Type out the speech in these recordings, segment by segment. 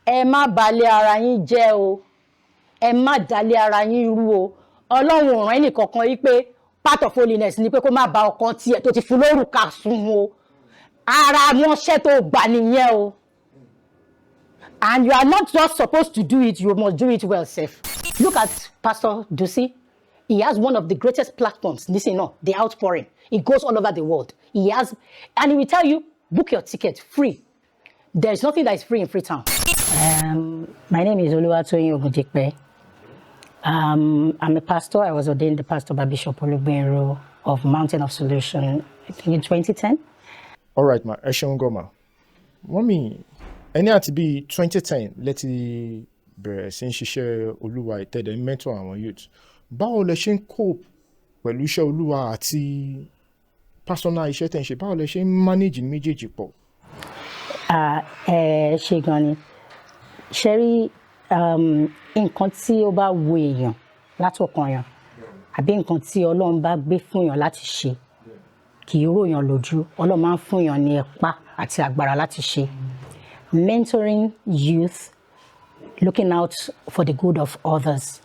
ẹ má balẹ̀ ara yín jẹ́ o, ẹ má dalẹ̀ ara yín rú o. Ọlọ́run ò rán ẹnì kankan yí pé part of holiness ni pé kó má ba ọkọ tiẹ̀ tó ti fún lórúkà sùn o. Ara mọ́ṣẹ́ tó gbà nìyẹn o. And you are not just supposed to do it, you must do it well, safe. Look at Pastor Dusi. He has one of the greatest platforms. Listen, no, the outpouring. It goes all over the world. He has, and he will tell you, book your ticket free. There is nothing that is free in Freetown. My name is Olawatoyin Ogundipe. I'm a pastor. I was ordained the pastor by Bishop Olugbenro of Mountain of Solution, I think in 2010. All right, ma. Ẹ ṣeun gan ma. Mọ́mì, ẹni àti bíi 2010 lẹ́tí bẹ̀rẹ̀ sí ń ṣiṣẹ́ Olúwa ìtẹ̀dẹ̀ mentor àwọn youth. Báwo lẹ ṣe ń cope pẹ̀lú iṣẹ́ Olúwa àti personal iṣẹ́ tẹ̀ ń ṣe? Báwo lẹ ṣe ń manage méjèèjì pọ̀? Ṣe gan ni. Ṣé rí nǹkan tí ó bá wo èèyàn látọkàn yàn àbí nǹkan tí Ọlọ́run bá gbé fún yàn láti ṣe kì í ròyàn lójú. Ọlọ́run máa ń fún yàn ní ẹ̀pá àti agbára láti ṣe. Mentoring youth, looking out for the good of others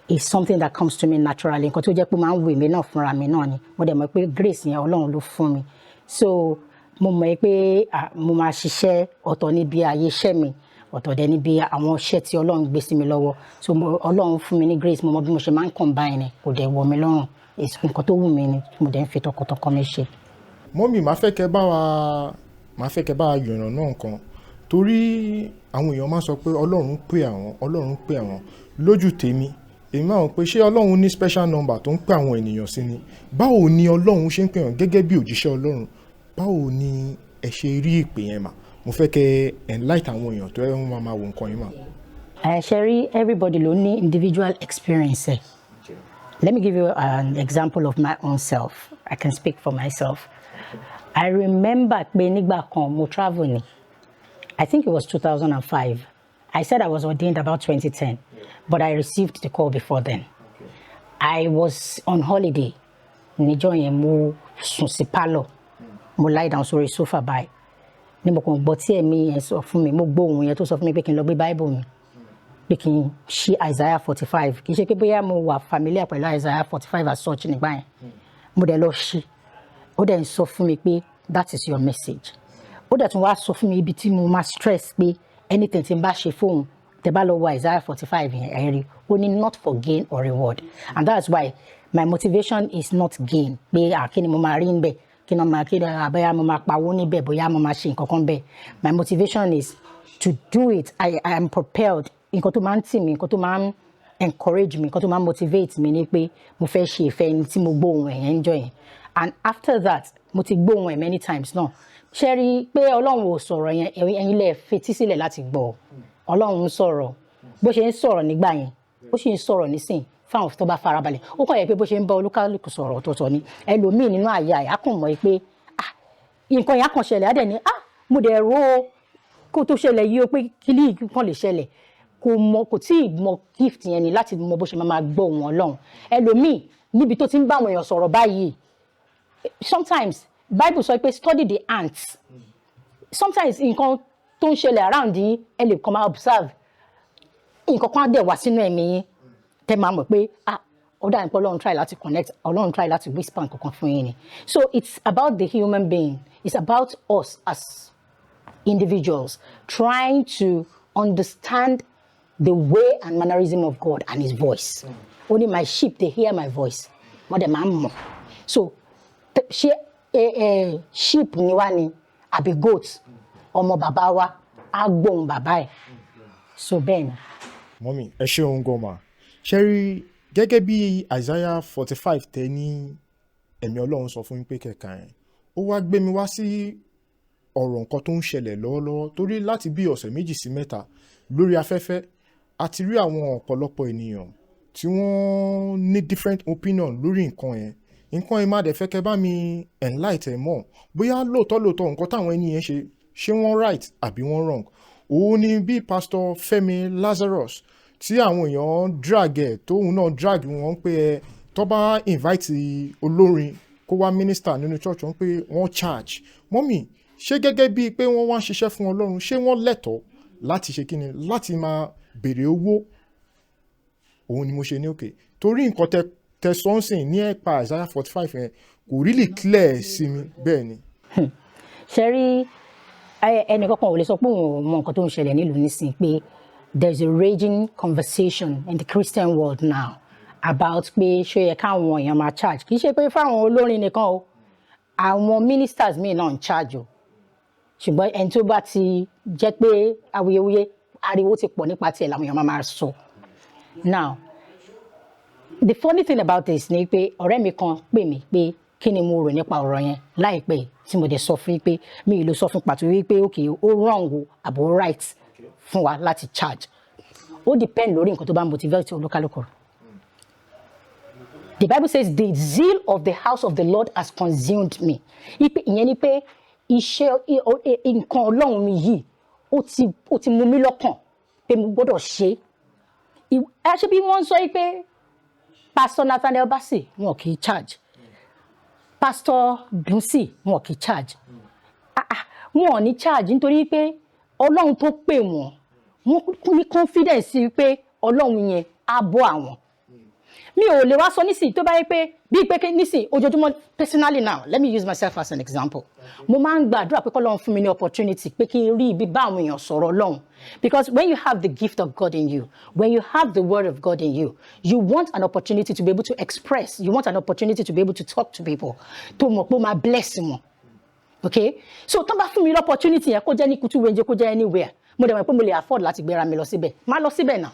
is something that comes to me naturally. Nǹkan tó jẹ́ pé máa ń wù mí náà fúnra mi náà ni. Mo dẹ̀ mọ̀ pé grace yẹn Ọlọ́run ló fún mi. So mo mọ̀ pé mo máa ṣiṣẹ́ ọ̀tọ̀ níbi ayé iṣẹ́ mi, ọ̀tọ̀ dẹ̀ níbi àwọn iṣẹ́ tí Ọlọ́run gbé sí mi lọ́wọ́. So Ọlọ́run fún mi ní grace, mo mọ̀ bí mo ṣe máa ń combine kò dẹ̀ wọ̀ mí lọ́rùn. Nǹkan tó wù mí ni mo dẹ̀ ń fi tọkàntọkàn mi ṣe. Mọ́mì, máa fẹ́ kẹ́ bá wa yànnà náà nǹkan torí àwọn èèyàn máa sọ pé Ọlọ́run pè àwọn lójú tèmi. Èmi máa ń pè ṣé Ọlọ́run ní special number tó ń pè àwọn ènìyàn sí ni. Báwo ni Ọlọ́run ṣe ń pè wọ́n gẹ́gẹ́ bí òjíṣẹ́ Ọlọ́run? Báwo ni ẹ ṣe rí ìpè yẹn mà? Mo fẹ́ kẹ́ enlight àwọn èèyàn tó ẹ máa wo nǹkan yìí mà. Ṣé rí, everybody ló ní individual experience. Let me give you an example of my own self. I can speak for myself. I remember pé nígbà kan mo travel ni. I think it was 2005. I said I was ordained about 2010, but I received the call before then. I was on holiday. Níjọ́ yẹn mo sùn sí pálọ̀. Mo lie down sórí sofa báyìí. Ní mo kàn gbọ́ tí ẹ̀mí yẹn sọ fún mi, mo gbọ́ ohùn yẹn tó sọ fún mi pé kí n lọ gbé Bible mi. Pé kí n ṣí Isaiah 45. Kì í ṣe pé bóyá mo wà familiar pẹ̀lú Isaiah 45 as such nígbà yẹn. Mo dẹ̀ lọ ṣí. Ó dẹ̀ ń sọ fún mi pé that is your message. Ó dẹ̀ tún wá sọ fún mi ibi tí mo máa stress pé anything tí n bá ṣe fóun tẹ́ bá lọ wọ Isaiah 45 yẹn ẹ̀rí ó ní not for gain or reward, and that's why my motivation is not gain pé kí ni mo máa rí níbẹ̀ kí ni mo máa bóyá mo máa pawó níbẹ̀ bóyá mo máa ṣe nǹkan kan bẹ́ẹ̀. My motivation is to do it. I am propelled. Nǹkan tó máa ń tì mí, nǹkan tó máa ń encourage me, nǹkan tó máa ń motivate mi ni pé mo fẹ́ ṣe ìfẹ́ ẹni tí mo gbóhùn ẹ̀ enjoy yẹn. And after that mo ti gbóhùn ẹ̀ many times náà. Ṣé rí pé Ọlọ́run ò sọ̀rọ̀ yẹn ẹ̀yin lè fetí sílẹ̀ láti gbọ́. Ọlọ́run ń sọ̀rọ̀ bó ṣe ń sọ̀rọ̀ nígbà yẹn ó sì ń sọ̀rọ̀ nísìn fáwọn tó bá farabalẹ̀. Ó kàn yẹ pé bó ṣe ń bá olúkálùkù sọ̀rọ̀ ọ̀tọ̀ọ̀tọ̀ ni. Ẹlòmíì nínú àyà ẹ̀ á kàn mọ̀ pé nǹkan yẹn á kàn ṣẹlẹ̀ á dẹ̀ ní mo dẹ̀ rò kó tó ṣẹlẹ̀ yìí ó pé kílí kan lè ṣẹlẹ̀. Kò tí ì mọ gift yẹn ni láti mọ bó ṣe máa gbọ́ ohùn Ọlọ́run. Ẹlòmíì níbi tó ti ń bá àwọn èèyàn sọ̀rọ̀ báyìí, sometimes Bible sọ pé study the ants. Sometimes nǹkan tó ń ṣẹlẹ̀ around yín ẹ lè kàn máa observe. Nǹkan kan dẹ̀ wá sínú ẹ̀mí yín tẹ́ máa mọ̀ pé ó dà ní pé Ọlọ́run try láti connect, Ọlọ́run try láti whisper nǹkan kan fún yín ni. So it's about the human being. It's about us as individuals trying to understand the way and mannerism of God and His voice. Only my sheep, they hear my voice. Wọ́n dẹ̀ máa ń mọ̀. So ṣé sheep ni wá ni àbí goat? Ọmọ bàbá wa á gbóhùn bàbá ẹ̀. So bẹ́ẹ̀ ni. Mọ́mì, ẹ ṣeun gan ma. Ṣé rí gẹ́gẹ́ bí Isaiah 45 tẹ́ ní ẹ̀mí Ọlọ́run sọ fún yín pé kẹ̀kà yẹn, ó wá gbé mi wá sí ọ̀rọ̀ nǹkan tó ń ṣẹlẹ̀ lọ́wọ́lọ́wọ́ torí láti bí ọ̀sẹ̀ méjì sí mẹ́ta lórí afẹ́fẹ́ a ti rí àwọn ọ̀pọ̀lọpọ̀ ènìyàn tí wọ́n ní different opinion lórí nǹkan yẹn. Nǹkan yẹn má dẹ̀ fẹ́ kẹ́ bá mi enlighten mọ́ bóyá lóòótọ́ nǹkan táwọn ẹni yẹn ṣé wọ́n right àbí wọ́n wrong. Òun ni bí Pastor Fẹ́mi Lazarus tí àwọn èèyàn drag ẹ̀ tóun náà drag wọn pé tó bá invite olórin kó wá minister nínú church wọn pé wọ́n charge. Mọ́mì, ṣé gẹ́gẹ́ bíi pé wọ́n wá ń ṣiṣẹ́ fún Ọlọ́run ṣé wọ́n lẹ́tọ̀ọ́ láti ṣe kíni láti máa béèrè owó òun ni mo ṣe ní òkè torí nǹkan tẹ sọ́nsìn ní ẹ̀pa Isaiah 45 yẹn kò really clear sí mi bẹ́ẹ̀ ni. ṣe rí ẹnì kankan ò lè sọ pé òun mọ nǹkan tó ń ṣẹlẹ̀ nílùú nísìnyí pé there is a raging conversation in the Christian world now about pé ṣó yẹ káwọn èèyàn máa charge kì í ṣe pé fáwọn olórin nìkan o àwọn ministers míì náà ń charge o ṣùgbọ́n ẹni tó bá ti jẹ́ pé awuyewuye ariwo ti pọ̀ nípa tiẹ̀ làwọn èèyàn máa sọ. Now the funny thing about this ni pé ọ̀rẹ́ mi kan pè mí pé kí ni mo rò nípa ọ̀rọ̀ yẹn láìpẹ́ tí mo dẹ̀ sọ fún yín pé mi ì lè sọ fún pàtó wípé okay ó wrong o àbò right fún wa láti charge ó depend lórí nǹkan tó bá motivate olúkálùkù. The Bible says the zeal of the house of the Lord has consumed me. Ìyẹn ni pé iṣẹ́ nǹkan Ọlọ́run mi yìí ó ti mú mi lọ́kàn pé mo gbọ́dọ̀ ṣe. Ṣé bí wọ́n sọ pé Pastor Nathaniel Bassey wọn kì í charge. Pastor Dunsi wọn kì í charge. Wọn ò ní charge nítorí pé Ọlọ́run tó pè wọ́n ní confidence pé Ọlọ́run yẹn á bọ́ àwọn. Mi ò lè wá sọ nísìnyí tó bá yẹ pé bíi pé nísìnyí ojoojúmọ́ personally now let me use myself as an example. Mo máa ń gbàdúrà pé k'Ọlọ́run fún mi ní opportunity pé kí n rí ibi bá àwọn èèyàn sọ̀rọ̀ Ọlọ́run. Because when you have the gift of God in you, when you have the word of God in you, you want an opportunity to be able to express, you want an opportunity to be able to talk to people, tó mọ̀ pé ó máa bless wọn. Okay? So tó bá fún mi ní opportunity yẹn kó jẹ́ ní kutu wenje kó jẹ́ anywhere, mo dẹ̀ mọ̀ pé mo lè afford láti gbéra mi lọ síbẹ̀. Má lọ síbẹ̀ náà.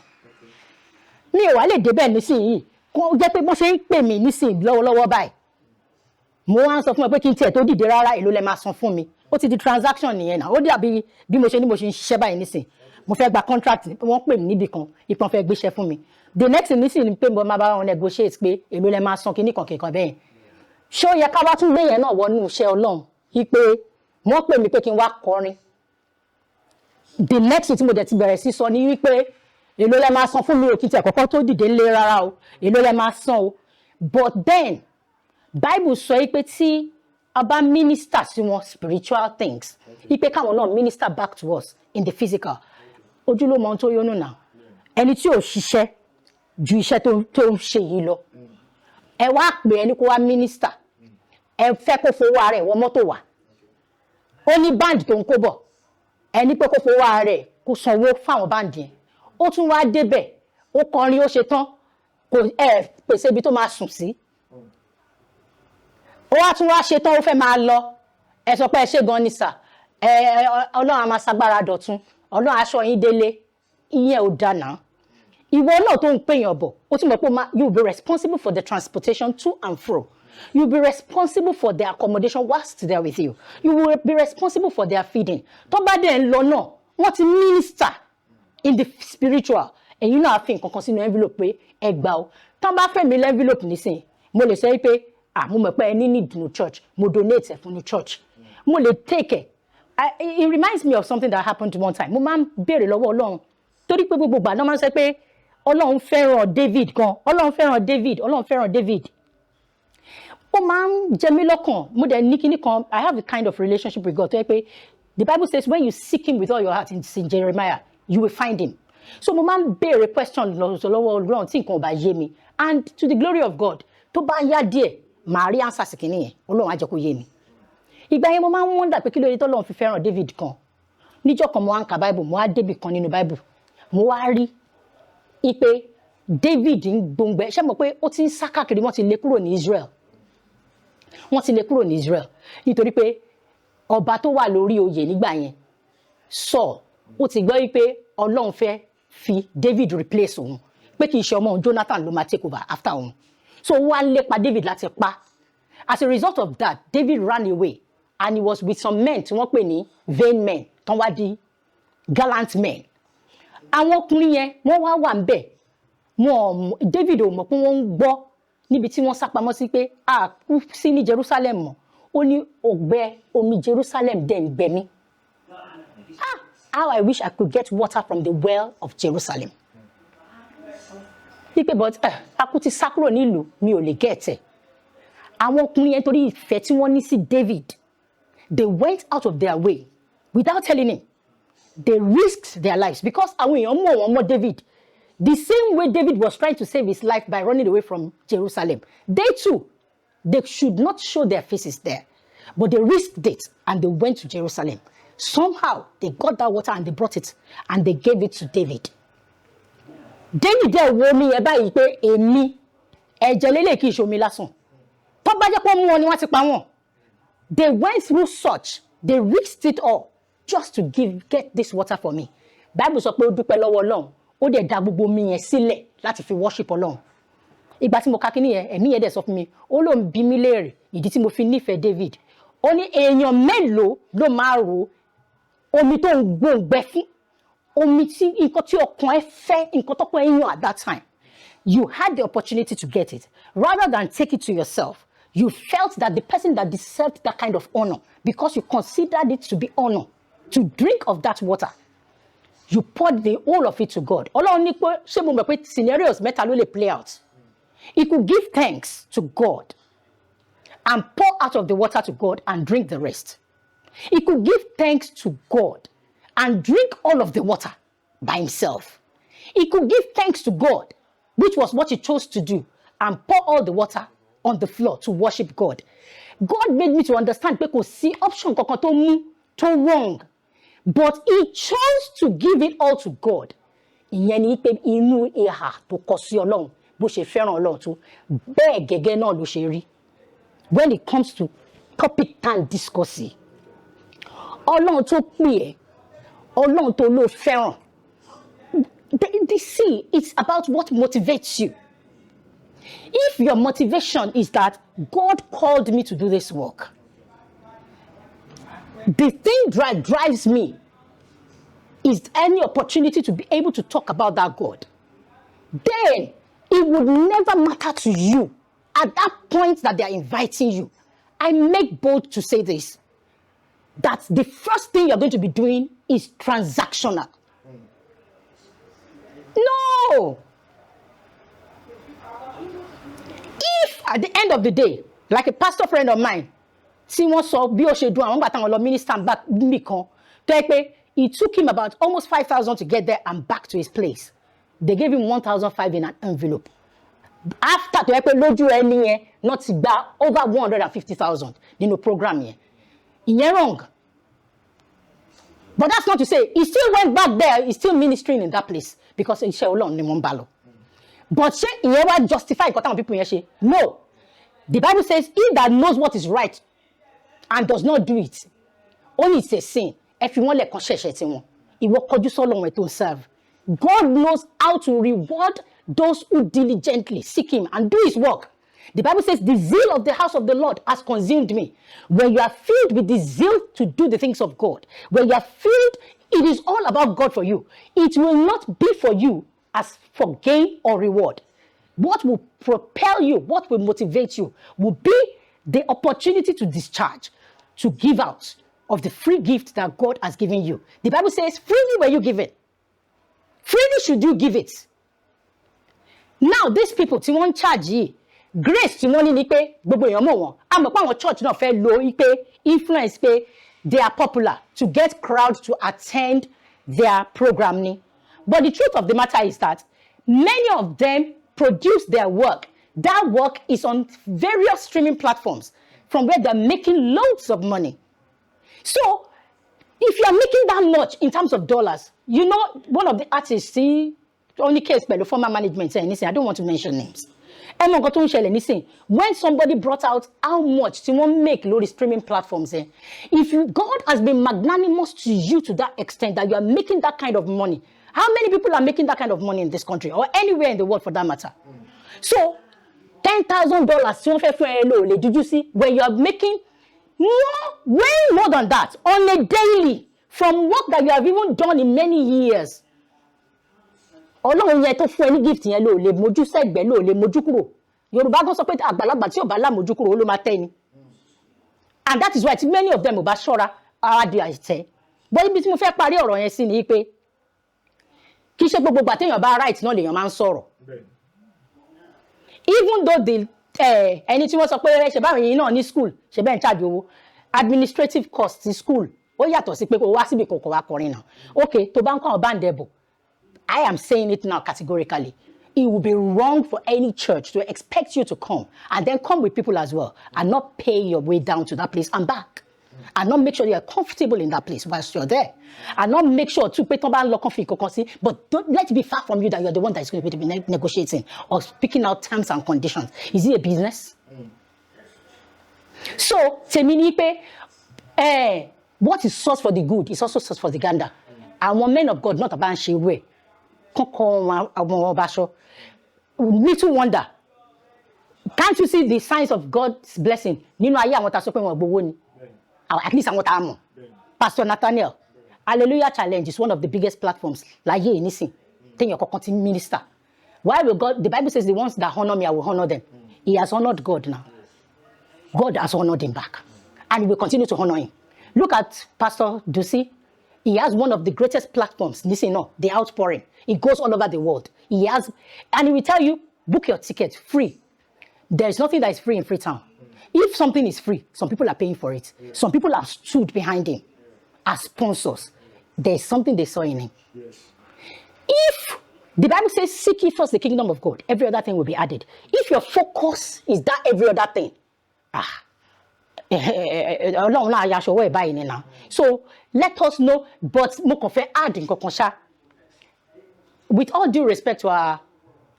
Mi ò wá lè débẹ̀ nísìnyí. Kó jẹ́ pé bó ṣe ń pè mí nísìnyí lọ́wọ́lọ́wọ́ báyìí. Mo wá ń sọ fún ẹ pé kí n tiẹ̀ tó dìde rárá èló lẹ máa san fún mi. Ó ti di transaction nìyẹn náà. Ó dàbí bí mo ṣe ń ṣiṣẹ́ báyìí nísìnyí. Mo fẹ́ gba contract wọ́n pè mí níbì kan ìpọ́n fẹ́ gbéṣẹ́ fún mi. The next thing nísìnyí pé mo máa bá wọn negotiate pé èló lẹ máa san kíní kan kíkan bẹ́ẹ̀. Ṣé ó yẹ ká wá tún gbé yẹn náà wọnú iṣẹ́ Ọlọ́run wípé wọ́n pè mí pé kí n wá kọrin. The next thing tí mo dẹ̀ ti bẹ̀rẹ̀ sí sọ ní wípé èló lẹ máa san fún mi òkìtì àkọ́kọ́ tó dìde lé rárá o èló lẹ máa san o. But then Bible sọ pé tí a bá minister sí wọn spiritual things wípé káwọn náà minister back to us in the physical ojúlówó ohun tó yónú náà ẹni tí ò ṣiṣẹ́ ju iṣẹ́ tó ń ṣe yìí lọ ẹ wá pè ẹni kó wá minister ẹ fẹ́ kó fowó ara ẹ̀ wọ mọ́tò wá ó ní band tó ń kó bọ̀ ẹni pé kó fowó ara ẹ̀ kó sanwó fáwọn band yẹn ó tún wá débẹ̀ ó kọrin ó ṣe tán kò pèsè ibi tó máa sùn sí ó wá tún wá ṣe tán ó fẹ́ máa lọ ẹ sọ pé ẹ ṣe gan ni sà Ọlọ́run á máa ṣagbára dọ̀tun Ọlọ́run aṣọ yín délé ìyẹn ò dáná ìwọ náà tó ń pèèyàn bọ̀ ó tún mọ̀ pé you will be responsible for the transportation to and fro you will be responsible for their accommodation whilst they are with you you will be responsible for their feeding tó bá dẹ̀ ń lọ náà wọ́n ti minister in the spiritual ẹ̀yin náà fi nǹkan kan sínú envelope pé ẹ gbà ó tán bá fẹ́ mi lẹ́nvelope nísìnyí mo lè sọ pé mo mọ̀ pé ẹ ní need no church mo donate ẹ̀ fún ní church mo lè take it. It reminds me of something that happened one time mo máa ń béèrè lọ́wọ́ Ọlọ́run torí pé gbogbo ìgbà náà máa ń sọ pé Ọlọ́run fẹ́ràn David gan Ọlọ́run fẹ́ràn David Ọlọ́run fẹ́ràn David ó máa ń jẹ mí lọ́kàn mo dẹ̀ ní kíní kan I have a kind of relationship with God tó yẹ pé the Bible says when you seek him with all your heart in Jeremiah you will find him so mo máa ń béèrè question lọ́wọ́ Ọlọ́run tí nǹkan ò bá yé mi and to the glory of God tó bá yá díẹ̀ màá rí answer sí kíní yẹn Ọlọ́run á jẹ́ kó yé mi ìgbà yẹn mo máa ń wonder pé kí ló dé tọ́lọ́run fi fẹ́ràn David kan níjọ́ kan mo wá ń ka Bible mo wá débì kan nínú Bible mo wá rí ipe David ń gbòǹgbẹ ṣé mo pé ó ti ń sá káàkiri wọ́n ti lé kúrò ní Israel nítorí pé ọba tó wà lórí oyè nígbà yẹn Saul ó ti gbọ́ wípé Ọlọ́run fẹ́ fi David replace òun pé kì í ṣe ọmọ òun Jonathan ló máa take over after òun so ó wá lépa David láti pa as a result of that David ran away and he was with some men tí wọ́n pè ní vain men tán wá di gallant men àwọn ọkùnrin yẹn wọ́n wá wà ń bẹ̀ David ò mọ̀ pé wọ́n ń gbọ́ níbi tí wọ́n sápamọ́ sí pé a kú sí ní Jerusalem mọ́ ó ní ògbẹ́ omi Jerusalem dẹ̀ ń gbẹ mí how I wish I could get water from the well of Jerusalem wípé but a kú ti sá kúrò nílùú mi ò lè get ẹ̀ àwọn ọkùnrin yẹn torí ìfẹ́ tí wọ́n ní sí David they went out of their way without telling him they risked their lives because àwọn èèyàn mọ̀ wọ́n mọ́ David. The same way David was trying to save his life by running away from Jerusalem. They too, they should not show their faces there. But they risked it and they went to Jerusalem. Somehow, they got that water and they brought it and they gave it to David. David dẹ̀ wo mi ẹ báyìí pé èmi ẹ̀jẹ̀ lélẹ̀ kì í ṣe omi lásán. Tó bá jẹ́ pé mú wọn ni wọ́n ti pa wọ́n. They went through such, they risked it all just to get this water for me. Bible sọ pé ó dúpẹ́ lọ́wọ́ Ọlọ́run. Ó dẹ̀ dá gbogbo mi yẹn sílẹ̀ láti fi worship Ọlọ́run. Ìgbà tí mo ka kíní yẹn, ẹ̀mí yẹn dẹ̀ sọ fún mi, ó ló ń bi mí léèrè ìdí tí mo fi nífẹ̀ẹ́ David. Ó ní èèyàn mélòó ló máa ro omi tó ń gbòǹgbẹ fún, omi tí nǹkan tí ọkàn ẹ fẹ́, nǹkan tó pọ̀ ẹ̀yàn at that time. You had the opportunity to get it. Rather than take it to yourself, you felt that the person that deserved that kind of honor, because you considered it to be honor, to drink of that water, you poured the whole of it to God. Ọlọ́run ní pé ṣé mo mọ̀ pé scenarios mẹ́ta ló lè play out. He could give thanks to God and pour out of the water to God and drink the rest. He could give thanks to God and drink all of the water by himself. He could give thanks to God, which was what he chose to do, and pour all the water on the floor to worship God. God made me to understand pé kò sí option kankan tó mú tó wrong. But he chose to give it all to God. Ìyẹn ni pé inú ìhà tó kọ sí Ọlọ́run bó ṣe fẹ́ràn Ọlọ́run tó bẹ́ẹ̀ gẹ́gẹ́ náà ló ṣe rí. When it comes to topic and discussing, Ọlọ́run tó pè ẹ́, Ọlọ́run tó ló fẹ́ràn. See, it's about what motivates you. If your motivation is that God called me to do this work, the thing that drives me is any opportunity to be able to talk about that God, then it would never matter to you at that point that they are inviting you. I make bold to say this, that the first thing you're going to be doing is transactional. No! If at the end of the day, like a pastor friend of mine, see wọ́n sọ bí ó ṣe dùn àwọn gbà táwọn lọ minister back nìkan tó yẹ pé it took him about almost 5,000 to get there and back to his place. They gave him 1,500 in an envelope. After tó yẹ pé lójú ẹni yẹn not ti gba over 150,000 nínú program yẹn. Ìyẹn wrong. But that's not to say he still went back there, he's still ministering in that place because iṣẹ́ Ọlọ́run ni mo ń bá lọ. But ṣé ìyẹn wá justify nǹkan táwọn people yẹn ṣe? No. The Bible says he that knows what is right and does not do it, only it's a sin. Ẹ fi wọ́n lẹ̀kan ṣẹ̀ṣẹ̀ tí wọn. Ìwọ kọjú sọ́lọ́run ẹ̀ tó ń serve. God knows how to reward those who diligently seek him and do his work. The Bible says the zeal of the house of the Lord has consumed me. When you are filled with the zeal to do the things of God, when you are filled, it is all about God for you. It will not be for you as for gain or reward. What will propel you, what will motivate you, will be the opportunity to discharge, to give out of the free gift that God has given you. The Bible says, freely will you give it. Freely should you give it. Now, these people, tí wọ́n charge yìí, grace tí wọ́n ní ni pé gbogbo èèyàn mọ̀ wọ́n. A mọ̀ pé àwọn church náà fẹ́ lo pé influence pé they are popular to get crowd to attend their program ni. But the truth of the matter is that many of them produce their work. That work is on various streaming platforms from where they're making loads of money. So, if you're making that much in terms of dollars, you know, one of the artists, see, only case by the former management saying, I don't want to mention names. When somebody brought out how much they won't make lórí streaming platforms, if God has been magnanimous to you to that extent that you are making that kind of money, how many people are making that kind of money in this country or anywhere in the world for that matter? So, $10,000, did you see when you are making way more than that on a daily from work that you have even done in many years? Ọlọ́run yẹn tó fún ẹ ní gift yẹn ló lè mójú sẹ́gbẹ̀ẹ́ ló lè mójú kúrò. Yorùbá gan sọ pé àgbàlagbà tí ò bá lá mójú kúrò ló máa tẹ́ ni. And that is why many of them ò bá ṣọ́ra ara di àìtẹ́. But ibi tí mo fẹ́ parí ọ̀rọ̀ yẹn sí ni pé kì í ṣe gbogbo ìgbà téèyàn bá right náà lèèyàn máa ń sọ̀rọ̀. Even though the ẹni tí wọ́n sọ pé ṣe báwọn yìí náà ní school ṣe bẹ́ẹ̀ ń charge owó administrative costs ní school ó yàtọ̀ sí pé kó wá síbi kòkò wá kọrin náà. Okay, tó bá ń kọ́ àwọn band ẹ̀ bọ̀, I am saying it now categorically. It would be wrong for any church to expect you to come and then come with people as well and not pay your way down to that place and back. And not make sure you're comfortable in that place whilst you're there. And not make sure to pay but don't let it be far from you that you're the one that is going to be negotiating or speaking out terms and conditions. Is it a business? So, what is source for the good is also source for the gander. And one men of God, not a banshee way. Little wonder. Can't you see the signs of God's blessing? At least I'm what I'm on. Pastor Nathaniel, Hallelujah Challenge is one of the biggest platforms. Like here, listen, then you continue minister. Why will God? The Bible says the ones that honor me, I will honor them. He has honored God now. God has honored him back, and he will continue to honor him. Look at Pastor Ducey. He has one of the greatest platforms. Listen, no, the outpouring. It goes all over the world. He has, and he will tell you, book your ticket free. There is nothing that is free in Freetown. If something is free, some people are paying for it. Yeah. Some people have stood behind him as sponsors. There's something they saw in him. Yes. If the Bible says, seek ye first the kingdom of God, every other thing will be added. If your focus is that every other thing, so let us know, but with all due respect to our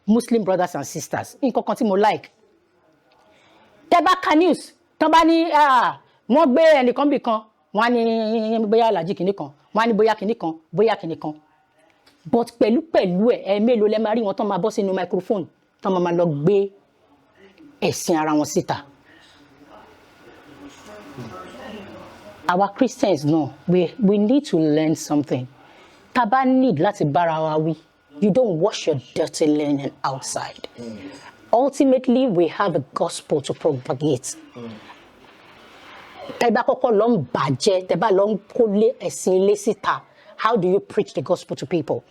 Muslim brothers and sisters, like Tebaka news, Tobani, wọ́n gbé ẹnìkan bì kan, wọ́n ní bóyá Alhaji kìíní kan, wọ́n ní bóyá kìíní kan. But pẹ̀lú mélòó lẹ máa rí wọn tán máa bọ́ sínú microphone, tán máa lọ gbé ẹ̀sìn ara wọn síta. Our Christians, no, we need to learn something. Taba need láti bára wa wí. You don't wash your dirty linen outside. Ultimately, we have a gospel to propagate. How do you preach the gospel to people?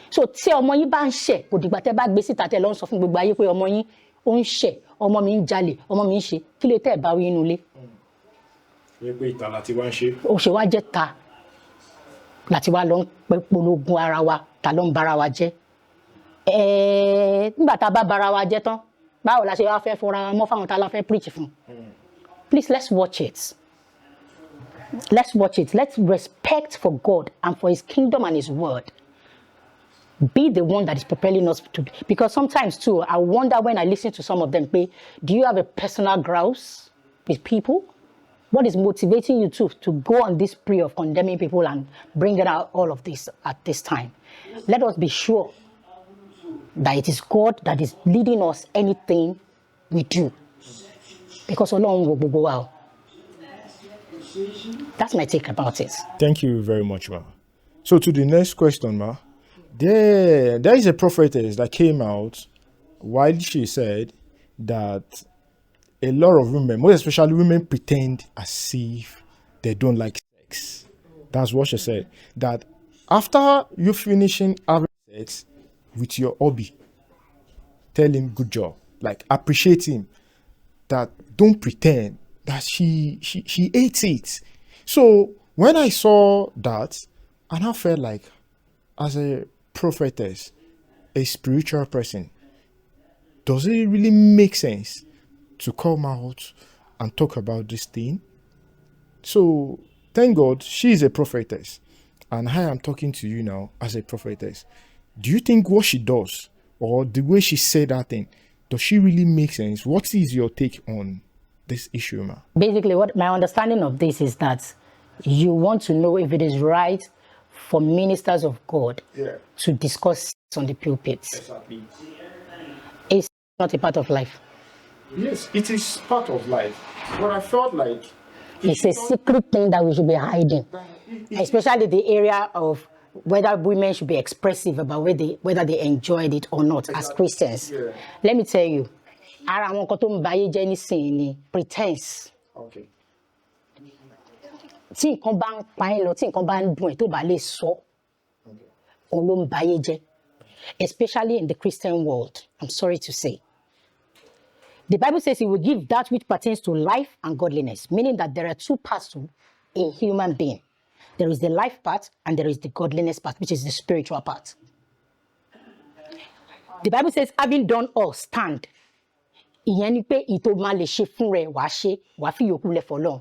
So, tí ọmọ yín bá ń ṣẹ̀, kò dìgbà tẹ́ bá gbé síta tẹ́ lọ ń sọ fún gbogbo ayé pé ọmọ yín ó ń ṣẹ̀, ọmọ mi ń jalè, ọmọ mi ń ṣe, kí ló tẹ́ bá wí inú ilé? Pé ìta láti wá ń ṣe. Ó ṣe wá jẹ́ ta láti wá lọ ń polongo ara wa, ta ló ń bara wa jẹ́. Nígbà tá bá bara wa jẹ́ tán, báwo la ṣe wá fẹ́ fúnra mọ́ fáwọn tá la fẹ́ preach fún? Please, let's watch it. Let's watch it. Let's respect for God and for his kingdom and his word. Be the one that is propelling us to be. Because sometimes too, I wonder when I listen to some of them, do you have a personal grouse with people? What is motivating you to go on this spree of condemning people and bringing out all of this at this time? Let us be sure that it is God that is leading us anything we do. Because alone will go well. That's my take about it. Thank you very much, ma. So to the next question, ma. There is a prophetess that came out while she said that a lot of women, most especially women, pretend as if they don't like sex. That's what she said. That after you finishing having sex with your hobby, tell him good job. Like, appreciate him. That don't pretend that she hates it. So when I saw that, and I felt like, as a prophetess, a spiritual person, does it really make sense to come out and talk about this thing? So thank God she is a prophetess, and I am talking to you now as a prophetess. Do you think what she does, or the way she said that thing, does she really make sense? What is your take on this issue, ma? Basically, what my understanding of this is that you want to know if it is right for ministers of God to discuss on the pulpit. Exactly. It's not a part of life. Yes, it is part of life. But I felt like it's a secret thing that we should be hiding, especially the area of whether women should be expressive about whether they enjoyed it or not. Exactly. As Christians. Yeah. Let me tell you, pretense. Okay. Especially in the Christian world, I'm sorry to say. The Bible says he will give that which pertains to life and godliness, meaning that there are two parts to a human being. There is the life part and there is the godliness part, which is the spiritual part. The Bible says, having done all, stand. Ìyẹn ni pé ìtò máa lè ṣe fún rẹ wàá ṣe wàá fi yòókù lẹ̀ fọ́lọ́run.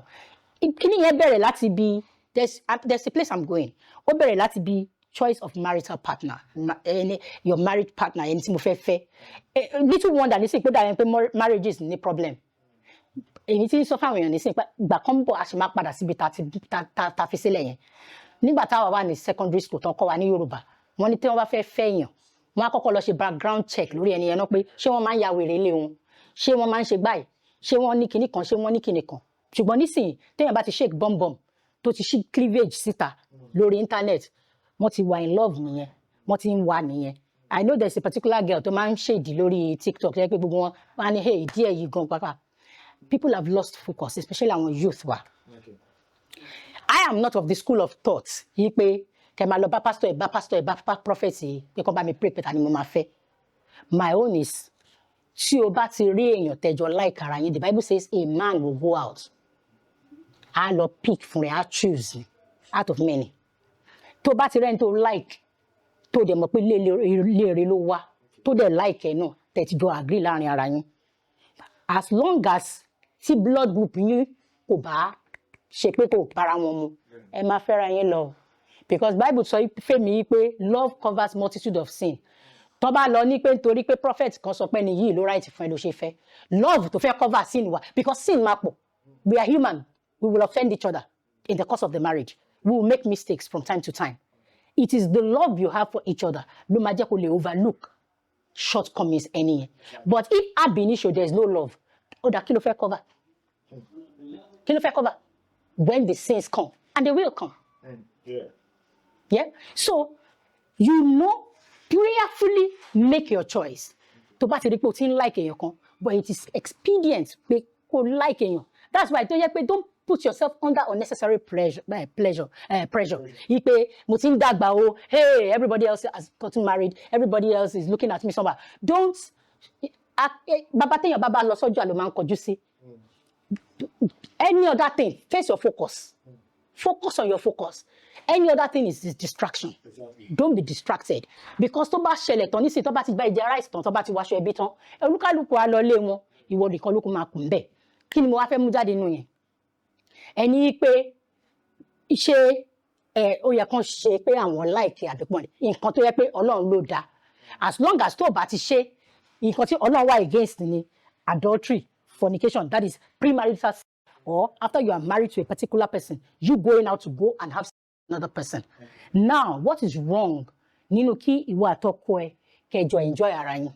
Kíni yẹn bẹ̀rẹ̀ láti bí there's a place I'm going. Ó bẹ̀rẹ̀ láti bí choice of marital partner, your married partner, ẹni tí mo fẹ́ fẹ́. Little wonder nísìnyí pé dàbí pé marriages ní problem. Èyí tí ń sọ fáwọn èèyàn nísìnyí pé ìgbà kan bọ̀ a ṣe máa padà síbi ta fi sílẹ̀ yẹn. Nígbà táwa wà ní secondary school tán kọ́ wa ní Yorùbá, wọ́n ní tí wọ́n bá fẹ́ fẹ́ èèyàn, wọ́n á kọ́kọ́ lọ ṣe background check lórí ẹni yẹn náà pé ṣé wọ́n máa ń ya wèrè ilé wọn, ṣé wọ́n máa ń ṣe báyìí, ṣé wọ́n ní kinní kan, ṣé wọ́n ní kinní kan. Ṣùgbọ́n nísìnyí téèyàn bá ti shake bọ́m̀bọ́m tó ti ṣí cleavage síta lórí internet, wọ́n ti wà in love nìyẹn, wọ́n ti ń wà nìyẹn. I know there's a particular girl tó máa ń ṣèdí lórí TikTok ṣe pé gbogbo wọn wá ní hey díẹ̀ yìí gan pàápàá. People have lost focus, especially our youth wa. Okay. I am not of the school of thought yìí pé kẹ́ máa lọ bá pastor ẹ̀ bá prophet yìí pé kó bá mi pray pé ta ni mo máa fẹ́. My own is tí o bá ti rí èèyàn tẹ́jọ like ara yín, the Bible says a man will go out. A lọ pick fún rẹ̀, a choose out of many. Tó bá ti rẹ́ni tó like, tó dẹ̀ mọ̀ pé léèrè ló wá, tó dẹ̀ like ẹ̀ náà, tẹ̀ ti jọ agree láàrin ara yín. As long as tí blood group yín kò bá ṣe pé kò bára wọn mu, ẹ máa fẹ́ra yín lọ. Because Bible sọ fẹ́mi pé love covers multitude of sin. Tó bá lọ ní pé nítorí pé prophet kan sọ pé ni yìí ló right fún ẹ ló ṣe fẹ́. Love tó fẹ́ cover sin wa, because sin máa pọ̀. We are human. We will offend each other in the course of the marriage. We will make mistakes from time to time. It is the love you have for each other ló máa jẹ́ kó lè overlook shortcomings ẹni yẹn. But if ab initio there is no love, ó dà kí ló fẹ́ cover? Kí ló fẹ́ cover? When the sins come, and they will come. Yeah? So, you know, prayerfully make your choice. Tó bá ti rí pé o ti ń like èèyàn kan, but it is expedient pé kó like èèyàn. That's why tó yẹ pé don't put yourself under unnecessary pressure. Yí pé mo ti ń dàgbà o, hey, everybody else has gotten married, everybody else is looking at me somehow. Don't, bàbá téèyàn bàbá lọ sọ́jà ló máa ń kọjú sí. Any other thing, face your focus. Focus on your focus. Any other thing is distraction. Exactly. Don't be distracted. Because tó bá ṣẹlẹ̀ tán nísìnyí tó bá ti gba ìjà rice tán tó bá ti wáṣọ ẹbí tán, olúkálùkù á lọ lé wọn, ìwọ nìkan ló kù máa kù ńbẹ̀. Kí ni mo wá fẹ́ mú jáde nínú yẹn? Ẹni pé ṣé ó yẹ kán ṣe pé àwọn like àbípọ̀n nǹkan tó yẹ pé Ọlọ́run ló dá. As long as tó bá ti ṣe nǹkan tí Ọlọ́run wà against ni adultery, fornication, that is premarital sex, or after you are married to a particular person, you going out to go and have sex with another person. Now, what is wrong? Nínú kí ìwọ àtọkọ ẹ kẹjọ enjoy ara yín.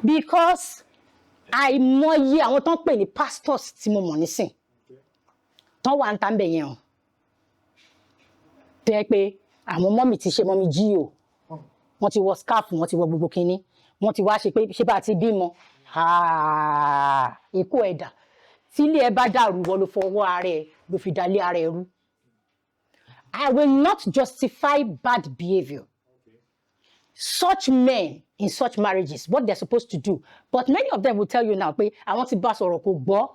Because àìmọye àwọn tán pè ní pastors tí mo mọ̀ nísìn. Tán wà ń tà ń bẹ̀ yẹn o. Tẹ́ pé àwọn mọ́mì ti ṣe mọ́mì jí o. Wọ́n ti wọ scarf, wọ́n ti wọ gbogbo kinní. Wọ́n ti wá ṣe pé ṣé bá ti bímọ. Ikú ẹ̀dà. Tí ilé ẹ bá dàrú wọ́n ló fọwọ́ ara ẹ ló fi dalé ara ẹ rú. I will not justify bad behavior. Such men in such marriages, what they're supposed to do. But many of them will tell you now, pé àwọn tí bá sọ̀rọ̀ kò gbọ́.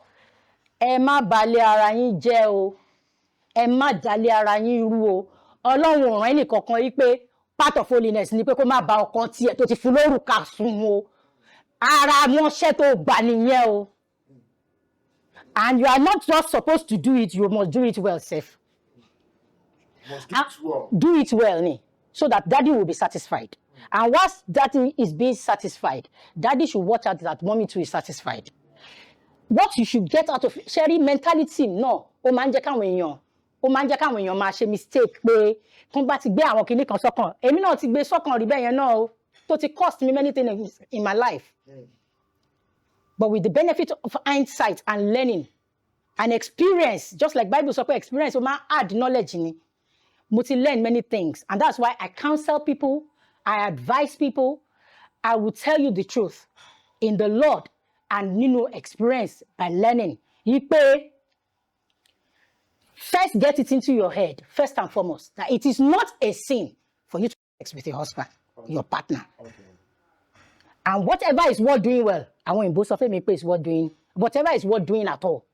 Ẹ má balẹ̀ ara yín jẹ́ o. Ẹ má dalẹ̀ ara yín rú o. Ọlọ́run ò rán ẹnì kankan yí pé part of holiness ni pé kó má ba ọkàn tiẹ̀ tó ti fún lórúkà sùn o. Ara wọn ṣẹ́ tó gbà nìyẹn o. And you are not just supposed to do it, you must do it well, safe. Do it well, ni, so that daddy will be satisfied. And once daddy is being satisfied, daddy should watch out that mommy too is satisfied. What you should get out of sharing mentality, no, ó máa ń jẹ́ káwọn èèyàn, ó máa ń jẹ́ káwọn èèyàn máa ṣe mistake pé kán bá ti gbé àwọn kinní kan sọ́kàn. Èmi náà ti gbé sọ́kàn rí bẹ́ẹ̀ yẹn náà o, tó ti cost me many things in my life. But with the benefit of hindsight and learning and experience, just like Bible sọ pé experience ó máa add knowledge ni. Mo ti learn many things, and that's why I counsel people, I advise people, I will tell you the truth in the Lord and experience by learning. Yí pé first get it into your head, first and foremost, that it is not a sin for you to have sex with your husband, your partner. Okay. And whatever is worth doing well, àwọn òyìnbó sọ fún mi pé it's worth doing, whatever is worth doing at all,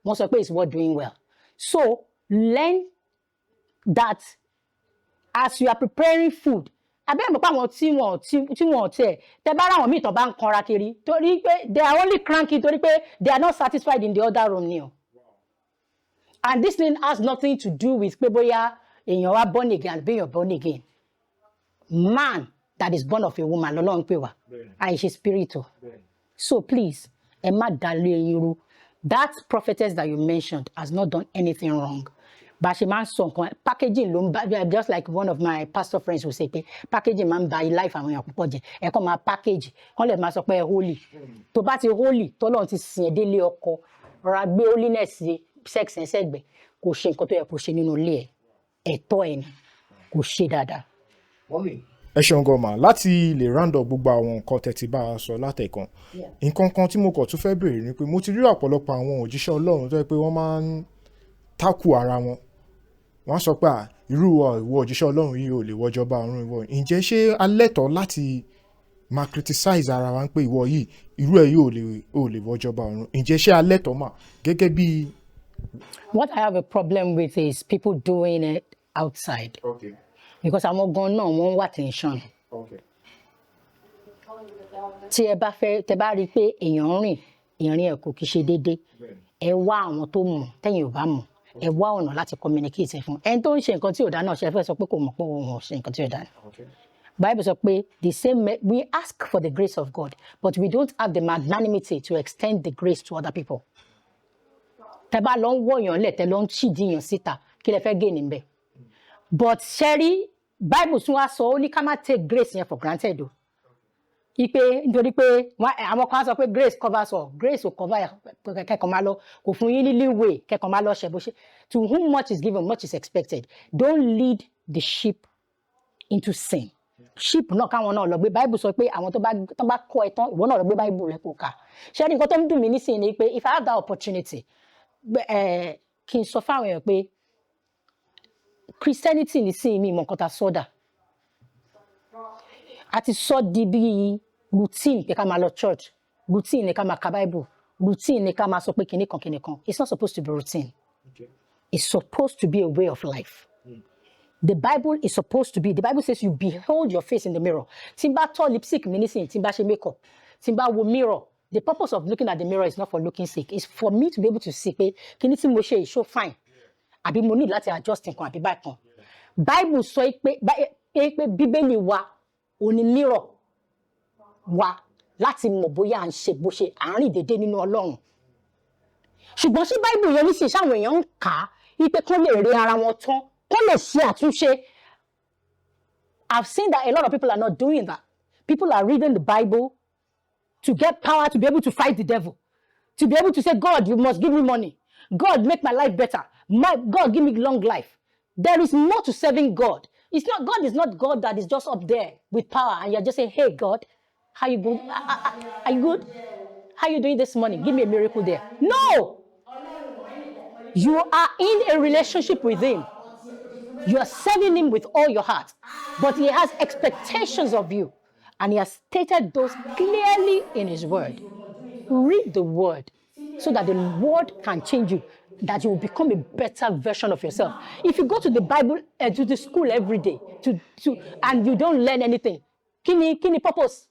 wọ́n sọ pé it's worth doing well. So learn that as you are preparing food, abẹ́ mọ̀ pé àwọn tí wọ́n tẹ̀ tẹ́ bá ráwọn míì tán bá ń kanra kiri torí pé they are only cranky torí pé they are not satisfied in the other room ni o. And this thing has nothing to do with pé bóyá èèyàn wá born again àbí èèyàn born again. Man that is born of a woman lọ́lọ́run pè wá àìṣe spirit o. So please ẹ má dalé irú. That prophetess that you mentioned has not done anything wrong. But she máa ń sọ nǹkan packaging ló ń bá, just like one of my pastor friends will say pé packaging máa ń ba life àwọn èèyàn púpọ̀ jẹ́ ẹ kàn máa package wọ́n lè máa sọ pé ẹ holy tó bá ti holy tọ́lọ́run ti sìn ẹ́ délé ọkọ rọra gbé holiness sex ẹ̀ sẹ́gbẹ̀ẹ́ kò ṣe nǹkan tó yẹ kó ṣe nínú ilé ẹ̀ ẹ̀tọ́ ẹ̀ ni kò ṣe dáadáa. Ẹ ṣeun gan ma láti lè round up gbogbo àwọn nǹkan tẹ́ ti bá a sọ látẹ̀kan nǹkan kan tí mo kàn tún fẹ́ béèrè ni pé mo ti rí ọ̀pọ̀lọpọ̀ àwọn òjíṣẹ́ Ọlọ́run tó yẹ pé wọ́n máa ń tákù ara wọn wọ́n sọ pé irú ìwọ òjíṣẹ́ Ọlọ́run yìí ò lè wọjọba ọ̀run ìwọ ǹjẹ́ ṣé alẹ́tọ̀ láti máa criticize ara wa pé ìwọ yìí irú ẹ̀ yìí ò lè wọjọba ọ̀run ǹjẹ́ ṣé alẹ́tọ̀ mà gẹ́gẹ́ bí. What I have a problem with is people doing it outside. Okay. Because àwọn gan náà wọ́n wá tension. Okay. Tí ẹ bá fẹ́ tẹ́ bá rí pé èèyàn rìn ìrìn ẹ̀ kò kì í ṣe déédéé ẹ wá àwọn tó mọ̀ tẹ́yìn ò bá mọ̀ ẹ wá ọ̀nà láti communicate fún ẹni tó ń ṣe nǹkan tí ò dá náà ṣe fẹ́ sọ pé kò mọ̀ pé òun ò ṣe nǹkan tí ò dá. Bible sọ pé the same we ask for the grace of God but we don't have the magnanimity to extend the grace to other people. Tẹ́ bá lọ ń wọ̀yàn lẹ̀ tẹ́ lọ ń ṣìdíyàn síta kí lẹ fẹ́ gé níbẹ̀. But Sherry, Bible tún wá sọ ó ní ká má take grace yẹn for granted o. Ipe nítorí pé àwọn kan sọ pé grace covers all. Grace ò cover kẹ́kọ̀ọ́ máa lọ kò fún yín ní leeway kẹ́kọ̀ọ́ máa lọ ṣe bó ṣe. To whom much is given, much is expected. Don't lead the sheep into sin. Sheep náà káwọn náà lọ gbé Bible sọ pé àwọn tó bá kọ́ ẹ tán ìwọ náà lọ gbé Bible rẹ kó kà. Sherry nǹkan tó ń dùn mí nísìnyí ni pé if I have that opportunity kí n sọ fáwọn èèyàn pé Christianity ní sí mi mọ̀ nǹkan ta sọ́dà. A ti sọ di bí routine pé ká máa lọ church, routine ni ká máa ka Bible, routine ni ká máa sọ pé kinní kan. It's not supposed to be routine. Okay. It's supposed to be a way of life. The Bible is supposed to be, the Bible says you behold your face in the mirror. Tí n bá tọ́ lipstick mi nísìnyí, tí n bá ṣe makeup, tí n bá wo mirror, the purpose of looking at the mirror is not for looking sick. It's for me to be able to see pé kinní tí mo ṣe is so fine. Àbí mo need láti adjust nǹkan àbí bákan. Bible sọ pé Bíbélì wa ò ní mirror wa láti mọ̀ bóyá à ń ṣe bó ṣe à ń rìn déédéé nínú Ọlọ́run. Ṣùgbọ́n sí Bible yẹn nísìnyí sáwọn èèyàn ń kà á wípé kán lè rí ara wọn tán kán lè ṣe àtúnṣe. I've seen that a lot of people are not doing that. People are reading the Bible to get power to be able to fight the devil. To be able to say, God, you must give me money. God, make my life better. God, give me long life. There is more to serving God. God is not God that is just up there with power and you're just saying, hey, God, how you good? Are you good? How you doing this morning? Give me a miracle there. No! You are in a relationship with Him. You are serving Him with all your heart. But He has expectations of you. And He has stated those clearly in His Word. Read the Word so that the Word can change you, that you will become a better version of yourself. If you go to the Bible and to the school every day and you don't learn anything, kini purpose?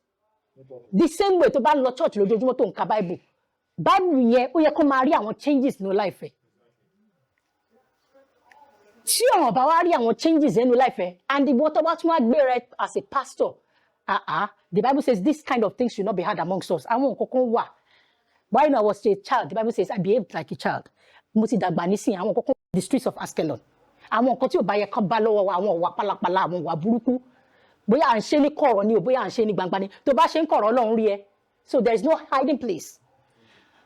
The same way to bá lọ church lójoojúmọ́ tó ń ka Bible. Bible yẹn ó yẹ kó máa rí àwọn changes nínú life ẹ. Tí àwọn bá wá rí àwọn changes nínú life ẹ and ìwọ tó bá tún wá gbé rẹ as a pastor, the Bible says this kind of things should not be had amongst us. Àwọn nǹkan kan wà. When I was a child, the Bible says I behaved like a child. Mo ti dàgbà nísìnyí àwọn nǹkan kan the streets of Askelon. Àwọn nǹkan tí ò bá yẹ kán bá lọ́wọ́ wa, àwọn ìwà pálapàla, àwọn ìwà burúkú. Bóyá à ń ṣe ní kọ̀rọ̀ ni o, bóyá à ń ṣe ní gbangba ni. Tó bá ṣe ń kọ̀rọ̀ Ọlọ́run rí ẹ. So there is no hiding place.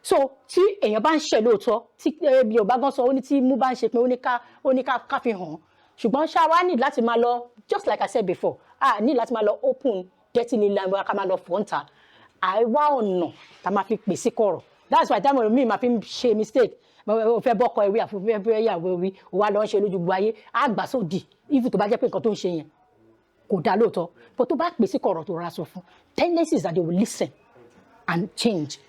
So tí èèyàn bá ń ṣe lóòótọ́, tí Yorùbá gan sọ ó ní tí mú bá ń ṣe pé ó ní ká fi hàn. Ṣùgbọ́n ṣá wa need láti máa lọ, just like I said before, need láti máa lọ open dirty line wa ká máa lọ fọ́ǹtà. Àìwá ọ̀nà tá máa fi pè sí kọ̀rọ̀. That's why táwọn mi máa fi ń ṣe mistake. Mo fẹ́ bọ́kọ ìwé àfẹ́fẹ́ ìyàwó ìwé wa lọ ń ṣe lójú gbogbo ayé àgbà sódì if tó bá jẹ́ pé nǹkan tó ń ṣe yẹn kò dá lóòótọ́ but tó bá pè sí kọ̀rọ̀ tó rà sọ fún tendencies that they will listen and change